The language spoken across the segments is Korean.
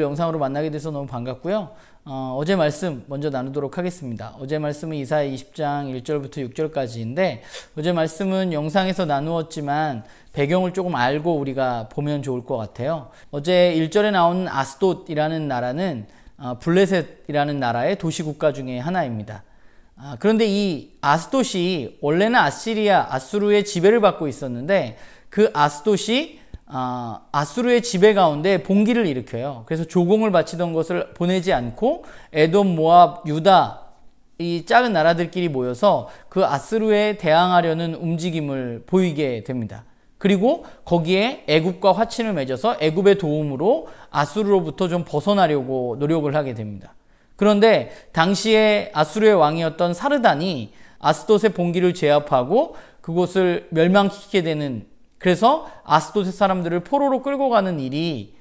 영상으로 만나게 돼서 너무 반갑고요. 어제 말씀 먼저 나누도록 하겠습니다. 어제 말씀은 이사야 20장 1절부터 6절까지인데 어제 말씀은 영상에서 나누었지만 배경을 조금 알고 우리가 보면 좋을 것 같아요. 어제 1절에 나온 아스돗이라는 나라는 블레셋이라는 나라의 도시국가 중에 하나입니다. 그런데 이 아스돗이 원래는 아수르의 지배를 받고 있었는데 그 아스돗이 아수르의 지배 가운데 봉기를 일으켜요. 그래서 조공을 바치던 것을 보내지 않고 에돔, 모압, 유다 이 작은 나라들끼리 모여서 그 아수르에 대항하려는 움직임을 보이게 됩니다. 그리고 거기에 애굽과 화친을 맺어서 애굽의 도움으로 아수르로부터 좀 벗어나려고 노력을 하게 됩니다. 그런데 당시에 아수르의 왕이었던 사르단이 아스돗의 봉기를 제압하고 그곳을 멸망시키게 되는, 그래서 아스돗의 사람들을 포로로 끌고 가는 일이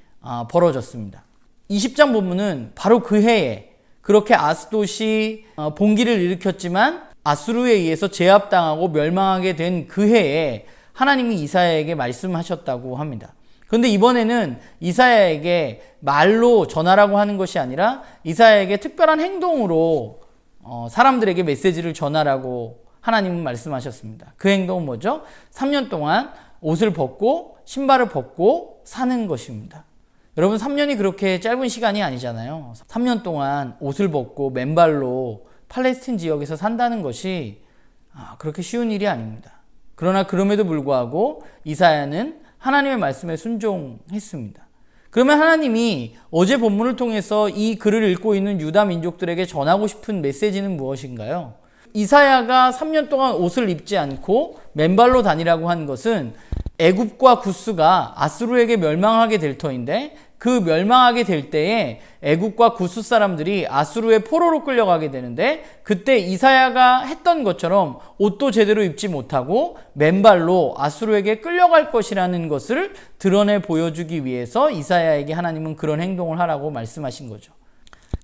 벌어졌습니다. 20장 본문은 바로 그 해에 그렇게 아스돗이 봉기를 일으켰지만 아수르에 의해서 제압당하고 멸망하게 된 그 해에 하나님이 이사야에게 말씀하셨다고 합니다. 그런데 이번에는 이사야에게 말로 전하라고 하는 것이 아니라 이사야에게 특별한 행동으로 사람들에게 메시지를 전하라고 하나님은 말씀하셨습니다. 그 행동은 뭐죠? 3년 동안 옷을 벗고 신발을 벗고 사는 것입니다. 여러분, 3년이 그렇게 짧은 시간이 아니잖아요. 3년 동안 옷을 벗고 맨발로 팔레스틴 지역에서 산다는 것이 그렇게 쉬운 일이 아닙니다. 그러나 그럼에도 불구하고 이사야는 하나님의 말씀에 순종했습니다. 그러면 하나님이 어제 본문을 통해서 이 글을 읽고 있는 유다 민족들에게 전하고 싶은 메시지는 무엇인가요? 이사야가 3년 동안 옷을 입지 않고 맨발로 다니라고 한 것은 애굽과 구스가 아수르에게 멸망하게 될 터인데, 그 멸망하게 될 때에 애굽과 구스 사람들이 아수르의 포로로 끌려가게 되는데, 그때 이사야가 했던 것처럼 옷도 제대로 입지 못하고 맨발로 아수르에게 끌려갈 것이라는 것을 드러내 보여주기 위해서 이사야에게 하나님은 그런 행동을 하라고 말씀하신 거죠.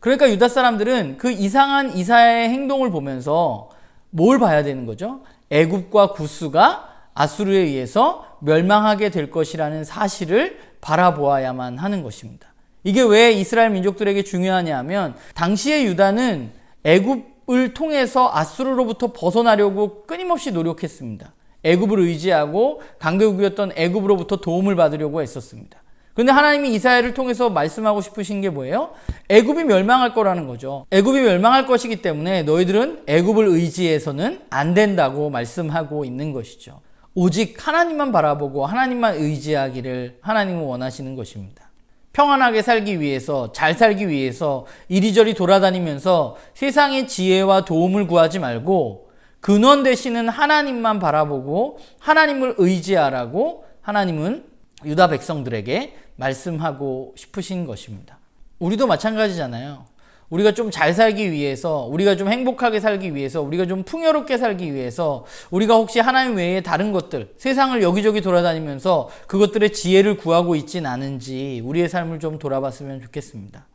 그러니까 유다 사람들은 그 이상한 이사야의 행동을 보면서 뭘 봐야 되는 거죠? 애굽과 구스가 아수르에 의해서 멸망하게 될 것이라는 사실을 바라보아야만 하는 것입니다. 이게 왜 이스라엘 민족들에게 중요하냐 하면, 당시의 유다는 애굽을 통해서 아수르로부터 벗어나려고 끊임없이 노력했습니다. 애굽을 의지하고 강대국이었던 애굽으로부터 도움을 받으려고 했었습니다. 그런데 하나님이 이사야를 통해서 말씀하고 싶으신 게 뭐예요? 애굽이 멸망할 거라는 거죠. 애굽이 멸망할 것이기 때문에 너희들은 애굽을 의지해서는 안 된다고 말씀하고 있는 것이죠. 오직 하나님만 바라보고 하나님만 의지하기를 하나님은 원하시는 것입니다. 평안하게 살기 위해서, 잘 살기 위해서 이리저리 돌아다니면서 세상의 지혜와 도움을 구하지 말고 근원 되시는 하나님만 바라보고 하나님을 의지하라고 하나님은 유다 백성들에게 말씀하고 싶으신 것입니다. 우리도 마찬가지잖아요. 우리가 좀 잘 살기 위해서, 우리가 좀 행복하게 살기 위해서, 우리가 좀 풍요롭게 살기 위해서 우리가 혹시 하나님 외에 다른 것들, 세상을 여기저기 돌아다니면서 그것들의 지혜를 구하고 있진 않은지 우리의 삶을 좀 돌아봤으면 좋겠습니다.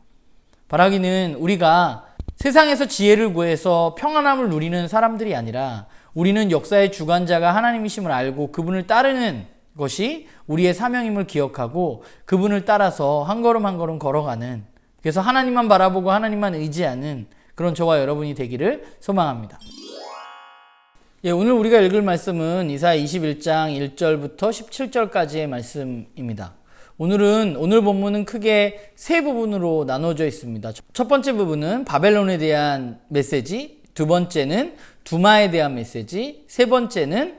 바라기는 우리가 세상에서 지혜를 구해서 평안함을 누리는 사람들이 아니라, 우리는 역사의 주관자가 하나님이심을 알고 그분을 따르는 것이 우리의 사명임을 기억하고 그분을 따라서 한 걸음 한 걸음 걸어가는, 그래서 하나님만 바라보고 하나님만 의지하는 그런 저와 여러분이 되기를 소망합니다. 오늘 우리가 읽을 말씀은 이사야 21장 1절부터 17절까지의 말씀입니다. 오늘 본문은 크게 세 부분으로 나눠져 있습니다. 첫 번째 부분은 바벨론에 대한 메시지, 두 번째는 두마에 대한 메시지, 세 번째는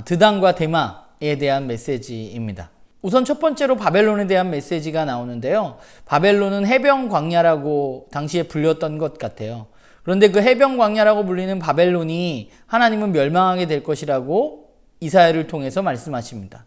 드단과 데마에 대한 메시지입니다. 우선 첫 번째로 바벨론에 대한 메시지가 나오는데요. 바벨론은 해변 광야라고 당시에 불렸던 것 같아요. 그런데 그 해변 광야라고 불리는 바벨론이 하나님은 멸망하게 될 것이라고 이사야를 통해서 말씀하십니다.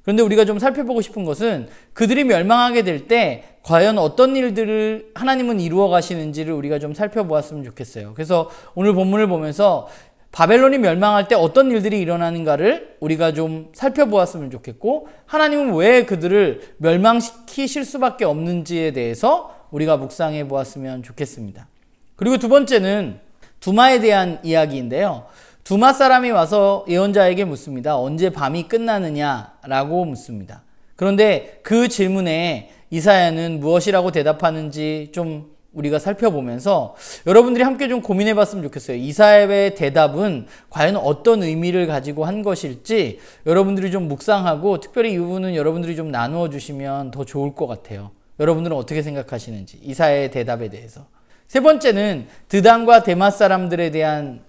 그런데 우리가 좀 살펴보고 싶은 것은 그들이 멸망하게 될 때 과연 어떤 일들을 하나님은 이루어 가시는지를 우리가 좀 살펴보았으면 좋겠어요. 그래서 오늘 본문을 보면서 바벨론이 멸망할 때 어떤 일들이 일어나는가를 우리가 좀 살펴보았으면 좋겠고, 하나님은 왜 그들을 멸망시키실 수밖에 없는지에 대해서 우리가 묵상해 보았으면 좋겠습니다. 그리고 두 번째는 두마에 대한 이야기인데요. 두마 사람이 와서 예언자에게 묻습니다. 언제 밤이 끝나느냐라고 묻습니다. 그런데 그 질문에 이사야는 무엇이라고 대답하는지 좀 우리가 살펴보면서 여러분들이 함께 좀 고민해 봤으면 좋겠어요. 이사야의 대답은 과연 어떤 의미를 가지고 한 것일지 여러분들이 좀 묵상하고 특별히 이 부분은 여러분들이 좀 나누어 주시면 더 좋을 것 같아요. 여러분들은 어떻게 생각하시는지 이사야의 대답에 대해서. 세 번째는 드단과 데맛 사람들에 대한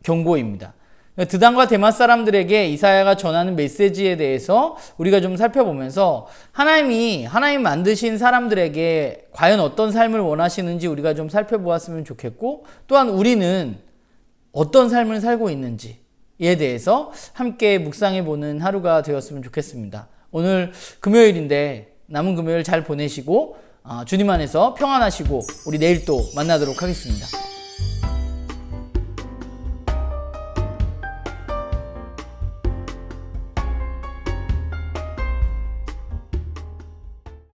경고입니다. 드단과 데맛 사람들에게 이사야가 전하는 메시지에 대해서 우리가 좀 살펴보면서 하나님 만드신 사람들에게 과연 어떤 삶을 원하시는지 우리가 좀 살펴보았으면 좋겠고, 또한 우리는 어떤 삶을 살고 있는지에 대해서 함께 묵상해보는 하루가 되었으면 좋겠습니다. 오늘 금요일인데 남은 금요일 잘 보내시고 주님 안에서 평안하시고 우리 내일 또 만나도록 하겠습니다.